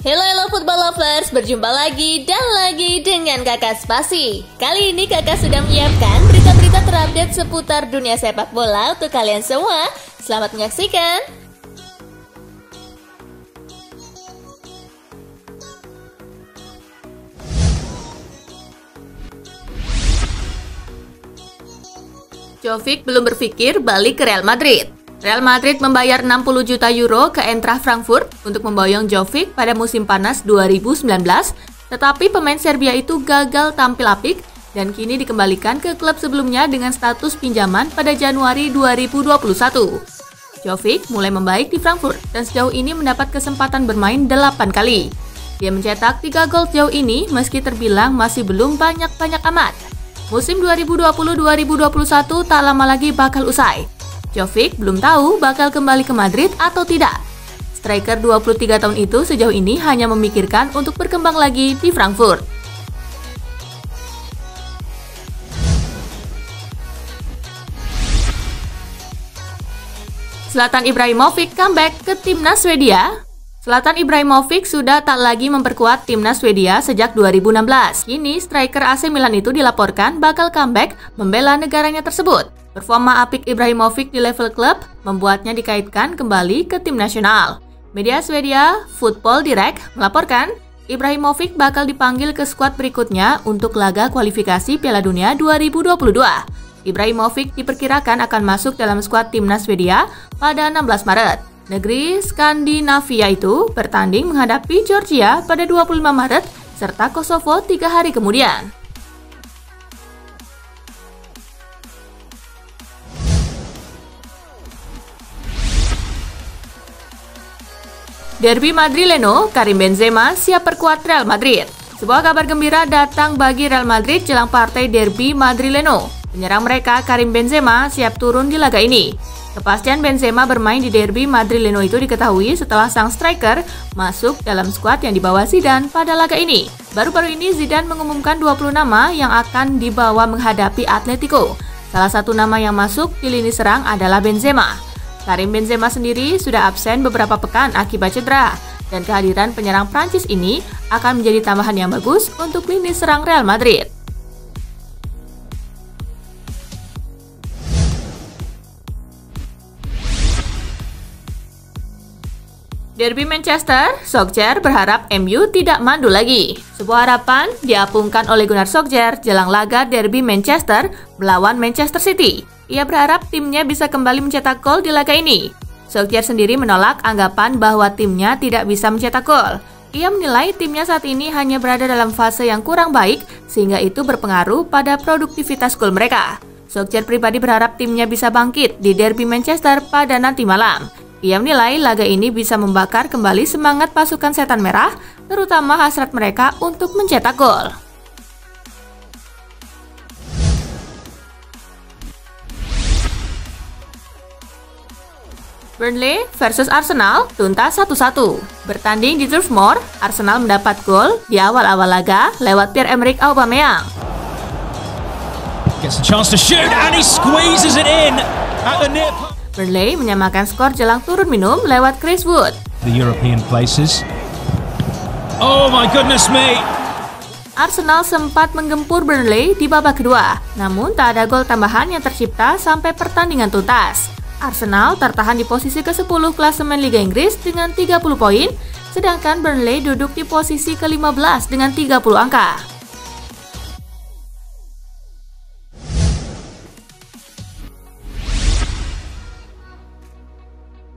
Hello football lovers, berjumpa lagi dan lagi dengan Kakak Spasi. Kali ini Kakak sudah menyiapkan berita-berita terupdate seputar dunia sepak bola untuk kalian semua. Selamat menyaksikan. Jovic belum berpikir balik ke Real Madrid. Real Madrid membayar 60 juta euro ke Eintracht Frankfurt untuk memboyong Jovic pada musim panas 2019, tetapi pemain Serbia itu gagal tampil apik dan kini dikembalikan ke klub sebelumnya dengan status pinjaman pada Januari 2021. Jovic mulai membaik di Frankfurt dan sejauh ini mendapat kesempatan bermain 8 kali. Dia mencetak 3 gol sejauh ini meski terbilang masih belum banyak-banyak amat. Musim 2020-2021 tak lama lagi bakal usai. Jovic belum tahu bakal kembali ke Madrid atau tidak. Striker 23 tahun itu sejauh ini hanya memikirkan untuk berkembang lagi di Frankfurt. Zlatan Ibrahimovic comeback ke timnas Swedia. Zlatan Ibrahimovic sudah tak lagi memperkuat timnas Swedia sejak 2016. Kini striker AC Milan itu dilaporkan bakal comeback membela negaranya tersebut. Performa apik Ibrahimovic di level klub membuatnya dikaitkan kembali ke tim nasional. Media Swedia Football Direct melaporkan Ibrahimovic bakal dipanggil ke skuad berikutnya untuk laga kualifikasi Piala Dunia 2022. Ibrahimovic diperkirakan akan masuk dalam skuad timnas Swedia pada 16 Maret. Negeri Skandinavia itu bertanding menghadapi Georgia pada 25 Maret serta Kosovo 3 hari kemudian. Derby Madrileno, Karim Benzema siap perkuat Real Madrid. Sebuah kabar gembira datang bagi Real Madrid jelang partai Derby Madrileno. Penyerang mereka, Karim Benzema, siap turun di laga ini. Kepastian Benzema bermain di Derby Madrileno itu diketahui setelah sang striker masuk dalam skuad yang dibawa Zidane pada laga ini. Baru-baru ini Zidane mengumumkan 20 nama yang akan dibawa menghadapi Atletico. Salah satu nama yang masuk di lini serang adalah Benzema. Karim Benzema sendiri sudah absen beberapa pekan akibat cedera, dan kehadiran penyerang Prancis ini akan menjadi tambahan yang bagus untuk lini serang Real Madrid. Derby Manchester, Solskjaer berharap MU tidak mandu lagi. Sebuah harapan diapungkan oleh Gunnar Solskjaer jelang laga Derby Manchester melawan Manchester City. Ia berharap timnya bisa kembali mencetak gol di laga ini. Solskjaer sendiri menolak anggapan bahwa timnya tidak bisa mencetak gol. Ia menilai timnya saat ini hanya berada dalam fase yang kurang baik sehingga itu berpengaruh pada produktivitas gol mereka. Solskjaer pribadi berharap timnya bisa bangkit di Derby Manchester pada nanti malam. Ia menilai laga ini bisa membakar kembali semangat pasukan setan merah, terutama hasrat mereka untuk mencetak gol. Burnley versus Arsenal tuntas 1-1. Bertanding di Turf Moor, Arsenal mendapat gol di awal-awal laga lewat Pierre-Emerick Aubameyang. Gets a chance to shoot and he squeezes it in at the near. Burnley menyamakan skor jelang turun minum lewat Chris Wood. The European places. Oh my goodness me. Arsenal sempat menggempur Burnley di babak kedua, namun tak ada gol tambahan yang tercipta sampai pertandingan tuntas. Arsenal tertahan di posisi ke-10 klasemen Liga Inggris dengan 30 poin, sedangkan Burnley duduk di posisi ke-15 dengan 30 angka.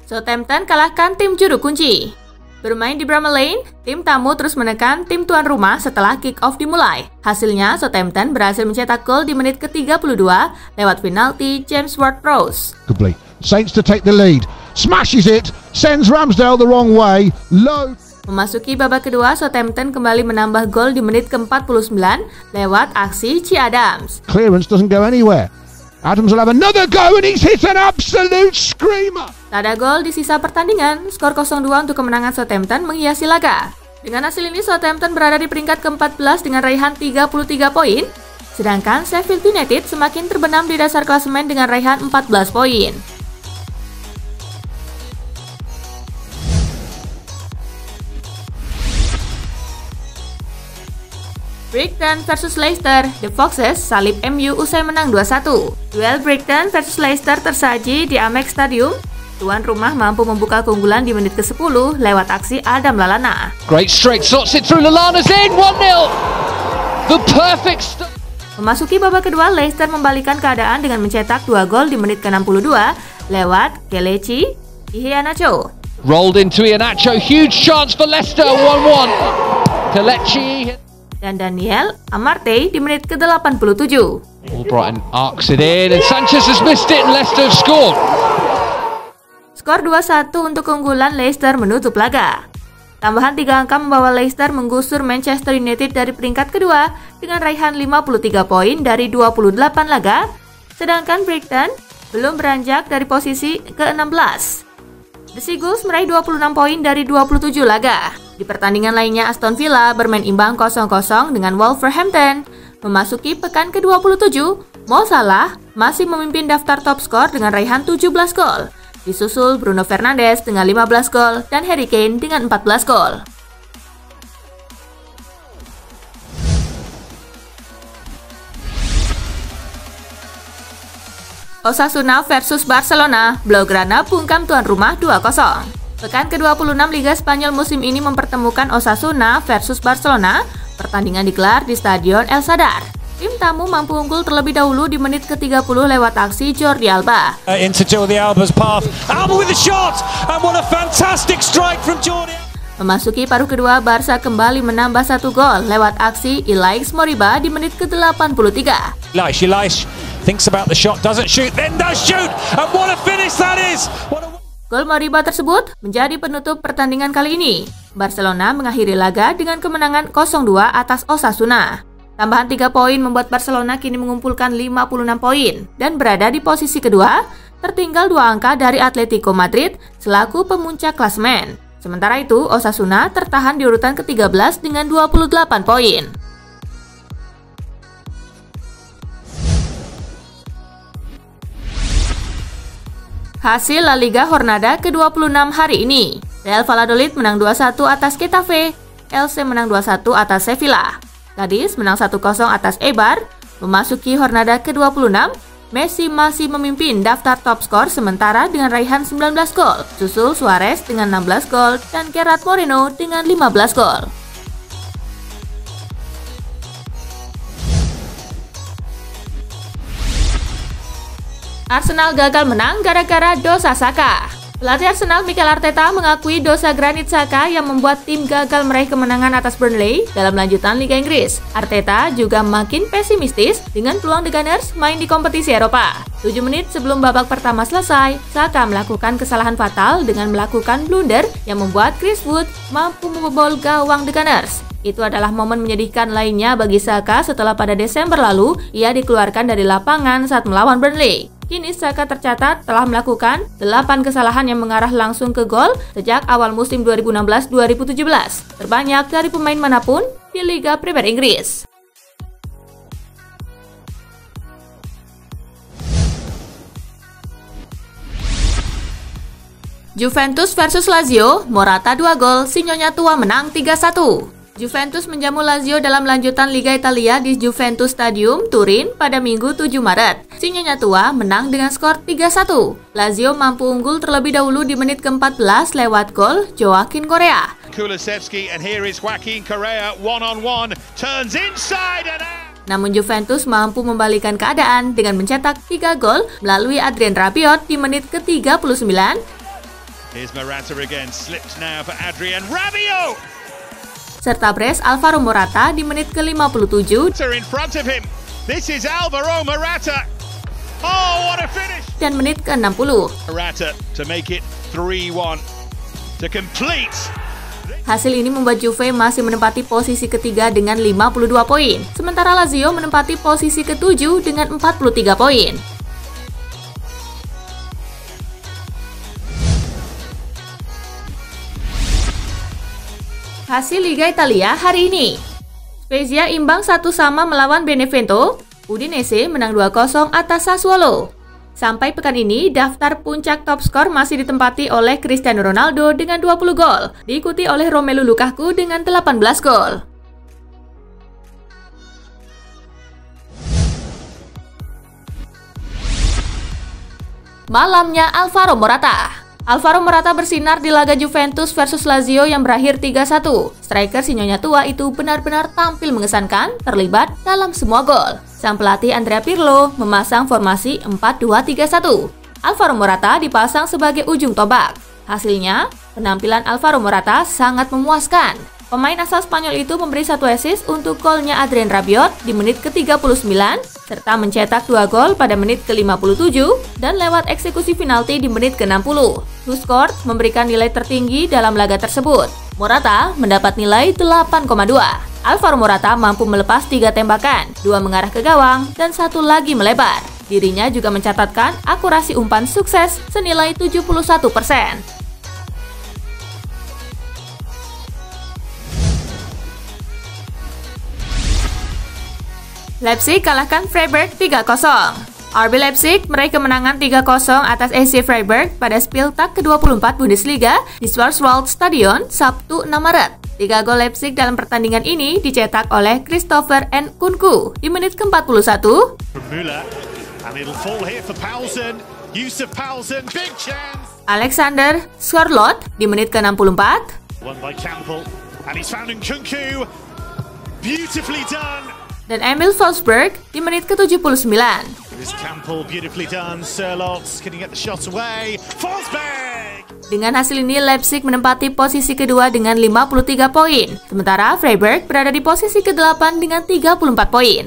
Southampton kalahkan tim juru kunci. Bermain di Bramall Lane, tim tamu terus menekan tim tuan rumah setelah kick-off dimulai. Hasilnya, Southampton berhasil mencetak gol di menit ke-32 lewat penalti James Ward-Prowse. Saints to take the lead. Smashes it, sends Ramsdale the wrong way. Low. Memasuki babak kedua, Southampton kembali menambah gol di menit ke-49 lewat aksi Che Adams. Clearance doesn't go anywhere. Adams will have another go and he's hit an absolute screamer. Tak ada gol di sisa pertandingan, skor 0-2 untuk kemenangan Southampton menghiasi laga. Dengan hasil ini, Southampton berada di peringkat ke-14 dengan raihan 33 poin, sedangkan Sheffield United semakin terbenam di dasar klasemen dengan raihan 14 poin. Brighton versus Leicester, The Foxes salib MU usai menang 2-1. Duel Brighton versus Leicester tersaji di Amex Stadium. Tuan rumah mampu membuka keunggulan di menit ke-10 lewat aksi Adam Lallana. Great straight, slots it through, Lallana's in, 1-0! The perfect Memasuki babak kedua, Leicester membalikan keadaan dengan mencetak 2 gol di menit ke-62 lewat Kelechi Iheanacho. Rolled into Iheanacho, huge chance for Leicester, 1-1. Kelechi Dan Daniel Amartey di menit ke-87. Brighton arcs it in and Sanchez has missed it and Leicester have scored. Skor 2-1 untuk keunggulan Leicester menutup laga. Tambahan 3 angka membawa Leicester menggusur Manchester United dari peringkat kedua dengan raihan 53 poin dari 28 laga, sedangkan Brighton belum beranjak dari posisi ke-16. The Seagulls meraih 26 poin dari 27 laga. Di pertandingan lainnya, Aston Villa bermain imbang 0-0 dengan Wolverhampton. Memasuki pekan ke-27, Mo Salah masih memimpin daftar top skor dengan raihan 17 gol. Disusul Bruno Fernandes dengan 15 gol dan Harry Kane dengan 14 gol. Osasuna versus Barcelona, Blaugrana bungkam tuan rumah 2-0. Pekan ke-26 Liga Spanyol musim ini mempertemukan Osasuna versus Barcelona. Pertandingan digelar di Stadion El Sadar. Tim tamu mampu unggul terlebih dahulu di menit ke-30 lewat aksi Jordi Alba. Into Jordi Alba's path. Alba with the shot, and what a fantastic strike from Jordi. Memasuki paruh kedua, Barca kembali menambah 1 gol lewat aksi Ilaix Moriba di menit ke-83. Ilaix thinks about the shot, doesn't shoot, then does shoot, and what a finish that is! Gol Moriba tersebut menjadi penutup pertandingan kali ini. Barcelona mengakhiri laga dengan kemenangan 0-2 atas Osasuna. Tambahan 3 poin membuat Barcelona kini mengumpulkan 56 poin dan berada di posisi kedua, tertinggal 2 angka dari Atletico Madrid selaku pemuncak klasemen. Sementara itu, Osasuna tertahan di urutan ke-13 dengan 28 poin. Hasil La Liga Jornada ke-26 hari ini. Real Valladolid menang 2-1 atas Getafe, Elche menang 2-1 atas Sevilla, Cadiz menang 1-0 atas Eibar. Memasuki Jornada ke-26, Messi masih memimpin daftar top skor sementara dengan raihan 19 gol, susul Suarez dengan 16 gol dan Gerard Moreno dengan 15 gol. Arsenal gagal menang gara-gara dosa Saka. Pelatih Arsenal Mikel Arteta mengakui dosa Granit Xhaka yang membuat tim gagal meraih kemenangan atas Burnley dalam lanjutan Liga Inggris. Arteta juga makin pesimistis dengan peluang The Gunners main di kompetisi Eropa. 7 menit sebelum babak pertama selesai, Xhaka melakukan kesalahan fatal dengan melakukan blunder yang membuat Chris Wood mampu membobol gawang The Gunners. Itu adalah momen menyedihkan lainnya bagi Xhaka setelah pada Desember lalu ia dikeluarkan dari lapangan saat melawan Burnley. Kini Xhaka tercatat telah melakukan 8 kesalahan yang mengarah langsung ke gol sejak awal musim 2016-2017, terbanyak dari pemain manapun di Liga Premier Inggris. Juventus versus Lazio, Morata 2 gol, si Nyonya Tua menang 3-1. Juventus menjamu Lazio dalam lanjutan Liga Italia di Juventus Stadium, Turin pada Minggu 7 Maret. Si Nyonya Tua menang dengan skor 3-1. Lazio mampu unggul terlebih dahulu di menit ke-14 lewat gol Joaquin Correa. Kulusevski, and here is Joaquin Correa one-on-one, turns inside and out. Namun Juventus mampu membalikan keadaan dengan mencetak 3 gol melalui Adrien Rabiot di menit ke-39. Here's Morata again, slips now for Adrien Rabiot. Serta brace Alvaro Morata di menit ke-57 In front of him. This is Alvaro Morata. Oh, what a finish! dan menit ke-60. Morata to make it 3-1 to complete. Hasil ini membuat Juve masih menempati posisi ketiga dengan 52 poin, sementara Lazio menempati posisi ke-7 dengan 43 poin. Hasil Liga Italia hari ini. Spezia imbang 1-1 melawan Benevento. Udinese menang 2-0 atas Sassuolo. Sampai pekan ini, daftar puncak top skor masih ditempati oleh Cristiano Ronaldo dengan 20 gol, diikuti oleh Romelu Lukaku dengan 18 gol. Malamnya Alvaro Morata. Alvaro Morata bersinar di laga Juventus versus Lazio yang berakhir 3-1. Striker si nyonya tua itu benar-benar tampil mengesankan, terlibat dalam semua gol. Sang pelatih Andrea Pirlo memasang formasi 4-2-3-1. Alvaro Morata dipasang sebagai ujung tombak. Hasilnya, penampilan Alvaro Morata sangat memuaskan. Pemain asal Spanyol itu memberi 1 assist untuk golnya Adrien Rabiot di menit ke-39, serta mencetak 2 gol pada menit ke-57 dan lewat eksekusi penalti di menit ke-60. WhoScored memberikan nilai tertinggi dalam laga tersebut. Morata mendapat nilai 8,2. Alvaro Morata mampu melepas 3 tembakan, 2 mengarah ke gawang, dan 1 lagi melebar. Dirinya juga mencatatkan akurasi umpan sukses senilai 71%. Leipzig kalahkan Freiburg 3-0. RB Leipzig meraih kemenangan 3-0 atas SC Freiburg pada Spieltag ke-24 Bundesliga di Schwarzwald Stadion Sabtu 6 Maret. 3 gol Leipzig dalam pertandingan ini dicetak oleh Christopher Nkunku di menit ke-41. Alexander Sørloth di menit ke-64. Dan Emil Forsberg di menit ke-79. Dengan hasil ini, Leipzig menempati posisi kedua dengan 53 poin. Sementara Freiburg berada di posisi ke-8 dengan 34 poin.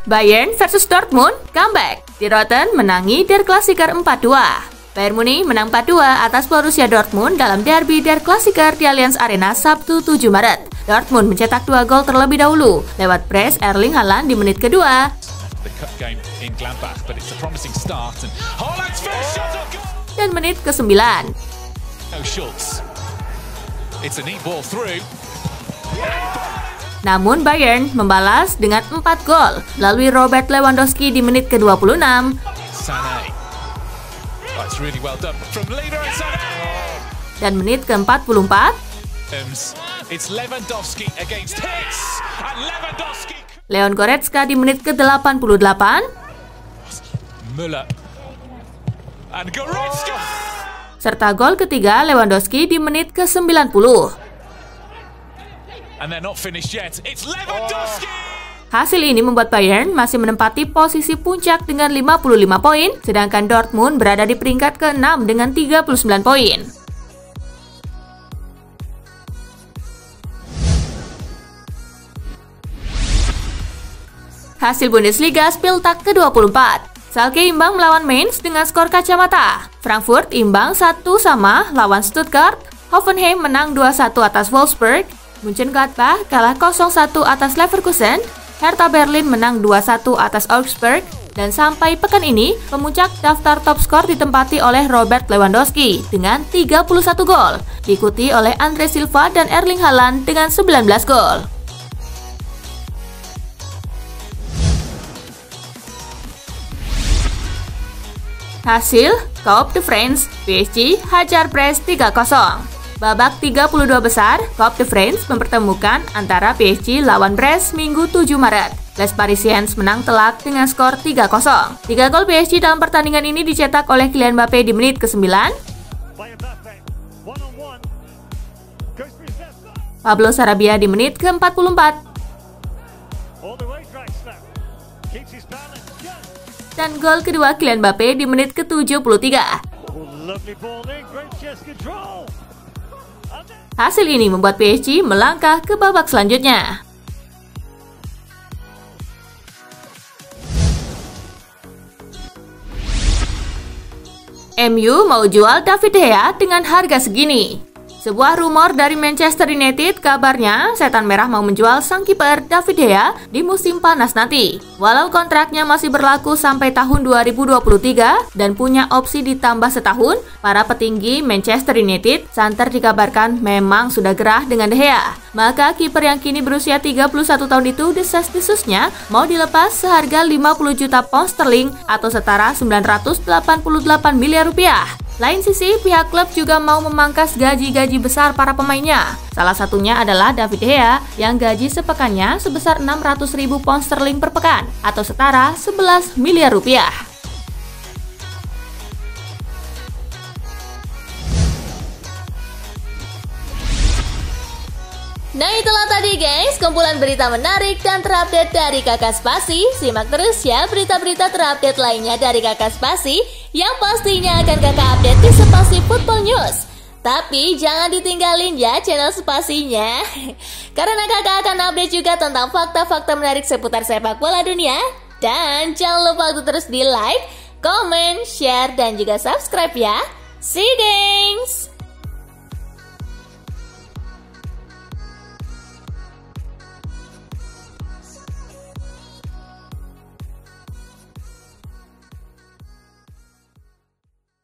Bayern versus Dortmund comeback. Di Rotten menangi Der Klassiker 4-2. Bayern Munich menang 4-2 atas Borussia Dortmund dalam derby Der Klassiker di Allianz Arena Sabtu 7 Maret. Dortmund mencetak 2 gol terlebih dahulu lewat brace Erling Haaland di menit kedua. Dan menit ke-9. Namun Bayern membalas dengan 4 gol melalui Robert Lewandowski di menit ke-26. Dan menit ke-44. Leon Goretzka di menit ke-88. Serta gol ketiga Lewandowski di menit ke-90. Hasil ini membuat Bayern masih menempati posisi puncak dengan 55 poin, sedangkan Dortmund berada di peringkat ke-6 dengan 39 poin. Hasil Bundesliga Spieltag ke-24. Schalke imbang melawan Mainz dengan skor kacamata. Frankfurt imbang 1-1 lawan Stuttgart. Hoffenheim menang 2-1 atas Wolfsburg. Mönchengladbach kalah 0-1 atas Leverkusen. Hertha Berlin menang 2-1 atas Augsburg, dan sampai pekan ini, pemuncak daftar top skor ditempati oleh Robert Lewandowski dengan 31 gol, diikuti oleh Andre Silva dan Erling Haaland dengan 19 gol. Hasil, Coupe de France, PSG hajar Brest 3-0. Babak 32 besar, Coupe de France mempertemukan antara PSG lawan Brest Minggu 7 Maret. Les Parisiens menang telak dengan skor 3-0. 3 gol PSG dalam pertandingan ini dicetak oleh Kylian Mbappe di menit ke-9. Pablo Sarabia di menit ke-44. Dan gol kedua Kylian Mbappe di menit ke-73. Hasil ini membuat PSG melangkah ke babak selanjutnya. MU mau jual David De Gea dengan harga segini. Sebuah rumor dari Manchester United kabarnya Setan Merah mau menjual sang kiper David De Gea di musim panas nanti. Walau kontraknya masih berlaku sampai tahun 2023 dan punya opsi ditambah setahun, para petinggi Manchester United santer dikabarkan memang sudah gerah dengan De Gea. Maka kiper yang kini berusia 31 tahun itu desas-desusnya mau dilepas seharga 50 juta pound sterling atau setara 988 miliar rupiah. Lain sisi, pihak klub juga mau memangkas gaji-gaji besar para pemainnya. Salah satunya adalah David De Gea yang gaji sepekannya sebesar 600.000 pound sterling per pekan atau setara 11 miliar rupiah. Nah itulah tadi guys, kumpulan berita menarik dan terupdate dari Kakak Spasi. Simak terus ya berita-berita terupdate lainnya dari Kakak Spasi yang pastinya akan Kakak update di Spasi Football News. Tapi jangan ditinggalin ya channel Spasinya, karena Kakak akan update juga tentang fakta-fakta menarik seputar sepak bola dunia. Dan jangan lupa untuk terus di like, comment, share, dan juga subscribe ya. See you guys!